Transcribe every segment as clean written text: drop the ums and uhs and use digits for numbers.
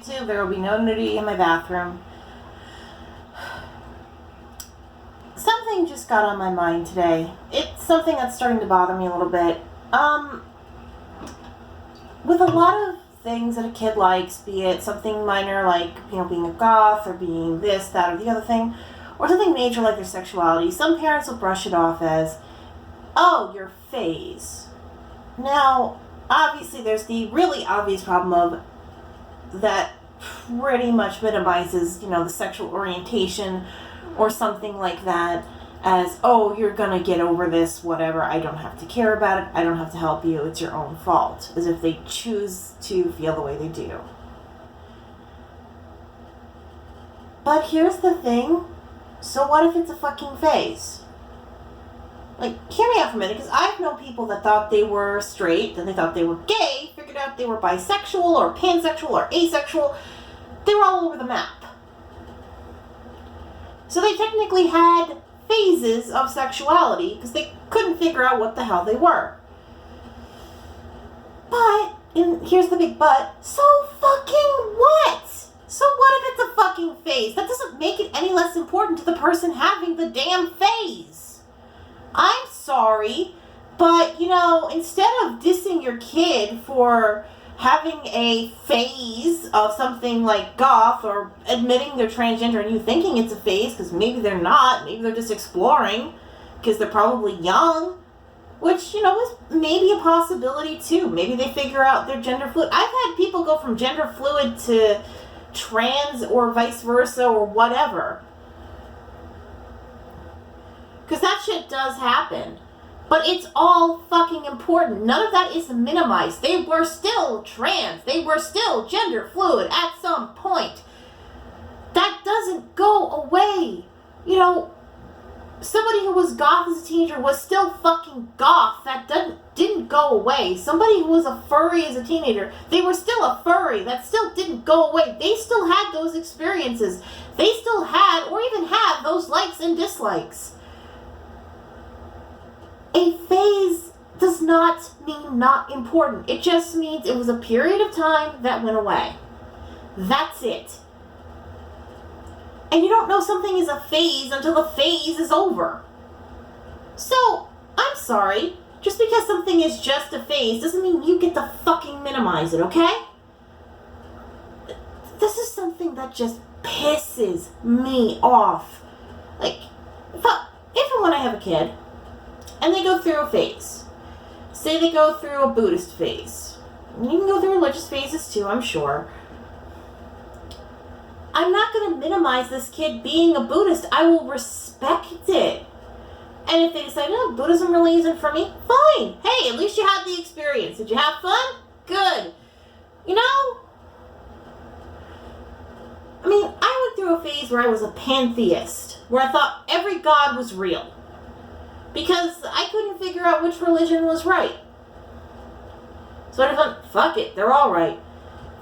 YouTube. There will be no nudity in my bathroom. Something just got on my mind today. It's something that's starting to bother me a little bit. With a lot of things that a kid likes, be it something minor like, being a goth or being this, that, or the other thing, or something major like their sexuality, some parents will brush it off as, oh, your phase. Now, obviously there's the really obvious problem of that pretty much minimizes, the sexual orientation or something like that as, oh, you're gonna get over this, whatever, I don't have to care about it, I don't have to help you, it's your own fault, as if they choose to feel the way they do. But here's the thing, so what if it's a fucking phase? Hear me out for a minute, because I've known people that thought they were straight, then they thought they were gay, figured out they were bisexual, or pansexual, or asexual. They were all over the map. So they technically had phases of sexuality, because they couldn't figure out what the hell they were. But, and here's the big but, so fucking what? So what if it's a fucking phase? That doesn't make it any less important to the person having the damn phase. I'm sorry, but, instead of dissing your kid for having a phase of something like goth or admitting they're transgender and you thinking it's a phase because maybe they're not, maybe they're just exploring because they're probably young, which, is maybe a possibility too. Maybe they figure out they're gender fluid. I've had people go from gender fluid to trans or vice versa or whatever. Because that shit does happen. But it's all fucking important. None of that is minimized. They were still trans. They were still gender fluid at some point. That doesn't go away. Somebody who was goth as a teenager was still fucking goth. That didn't go away. Somebody who was a furry as a teenager, they were still a furry. That still didn't go away. They still had those experiences. They still had, or even have, those likes and dislikes. A phase does not mean not important. It just means it was a period of time that went away. That's it. And you don't know something is a phase until the phase is over. So, I'm sorry. Just because something is just a phase doesn't mean you get to fucking minimize it, okay? This is something that just pisses me off. If and when I have a kid, and they go through a phase. Say they go through a Buddhist phase. You can go through religious phases too, I'm sure. I'm not going to minimize this kid being a Buddhist. I will respect it. And if they decide, no, Buddhism really isn't for me, fine. Hey, at least you had the experience. Did you have fun? Good. I went through a phase where I was a pantheist, where I thought every god was real. Because I couldn't figure out which religion was right. So I thought, fuck it, they're all right.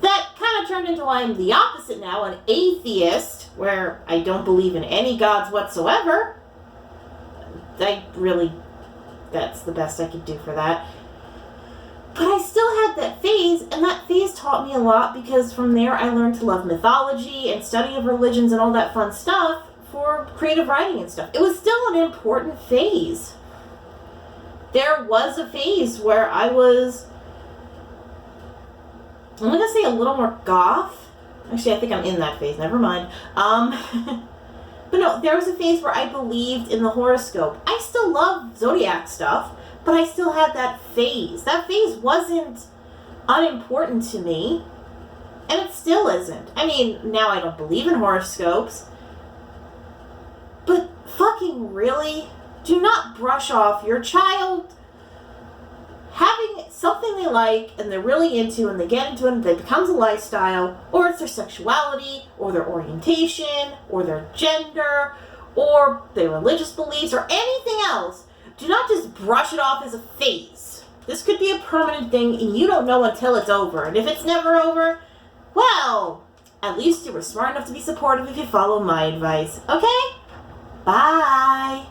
That kind of turned into why I'm the opposite now, an atheist, where I don't believe in any gods whatsoever. That's the best I could do for that. But I still had that phase, and that phase taught me a lot because from there I learned to love mythology and study of religions and all that fun stuff for creative writing and stuff. It was still an important phase. There was a phase where I was, I'm going to say a little more goth. Actually, I think I'm in that phase. Never mind. But no, there was a phase where I believed in the horoscope. I still love zodiac stuff, but I still had that phase. That phase wasn't unimportant to me, and it still isn't. Now I don't believe in horoscopes, but fucking really? Do not brush off your child having something they like and they're really into and they get into it and it becomes a lifestyle, or it's their sexuality, or their orientation, or their gender, or their religious beliefs, or anything else. Do not just brush it off as a phase. This could be a permanent thing and you don't know until it's over. And if it's never over, well, at least you were smart enough to be supportive if you follow my advice. Okay? Bye.